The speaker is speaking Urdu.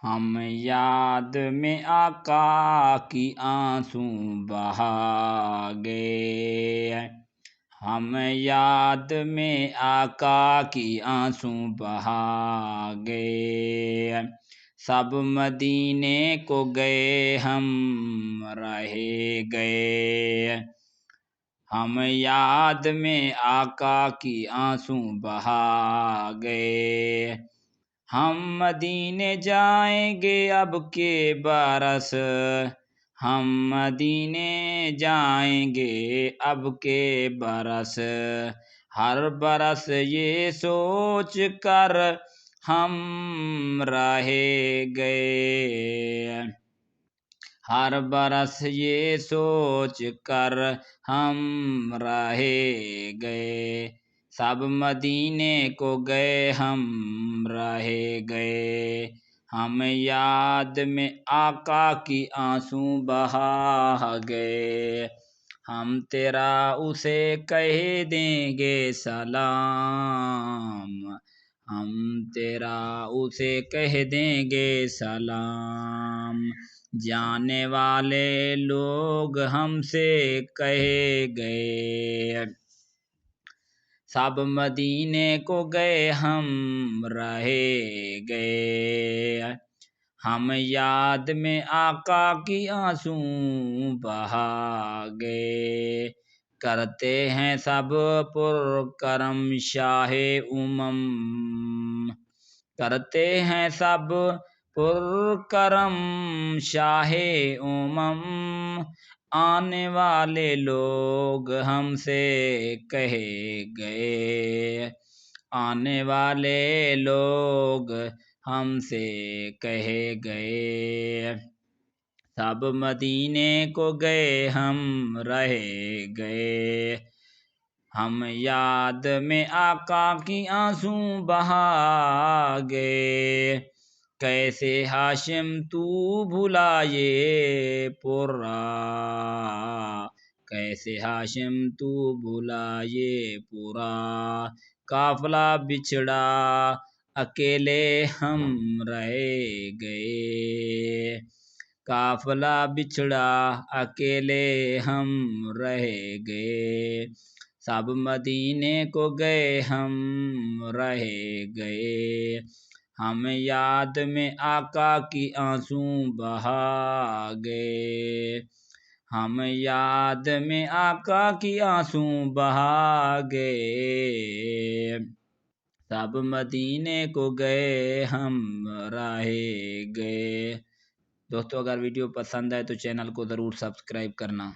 ہم یاد میں آقا کی آنسو بہا گئے، ہم یاد میں آقا کی آنسو بہا گئے، سب مدینے کو گئے ہم رہ گئے، ہم یاد میں آقا کی آنسو بہا گئے، ہم مدینے جائیں گے اب کے برس، ہم مدینے جائیں گے اب کے برس، ہر برس یہ سوچ کر ہم رہ گئے، ہر برس یہ سوچ کر ہم رہ گئے، سب مدینے کو گئے ہم رہ گئے، ہم یاد میں آقا کی آنسو بہا گئے، ہم تیرا اسے کہہ دیں گے سلام، ہم تیرا اسے کہہ دیں گے سلام، جانے والے لوگ ہم سے کہے گئے، سب مدینے کو گئے ہم رہ گئے، ہم یاد میں آقا کی آنسو بہا گئے، کرتے ہیں سب پر کرم شاہ امم، کرتے ہیں سب پر کرم شاہ امم، آنے والے لوگ ہم سے کہے گئے، آنے والے لوگ ہم سے کہے گئے، سب مدینے کو گئے ہم رہ گئے، ہم یاد میں آقا کی آنسو بہا گئے، کیسے ہاشم تو بھلا یہ پورا، کیسے ہاشم تو بھلا یہ پورا، قافلہ بچھڑا اکیلے ہم رہ گئے، قافلہ بچھڑا اکیلے ہم رہ گئے، سب مدینے کو گئے ہم رہ گئے، ہم یاد میں آقا کی آنسو بہا گئے، ہم یاد میں آقا کی آنسو بہا گئے، سب مدینے کو گئے ہم رہ گئے۔ دوستو اگر ویڈیو پسند آئے تو چینل کو ضرور سبسکرائب کرنا۔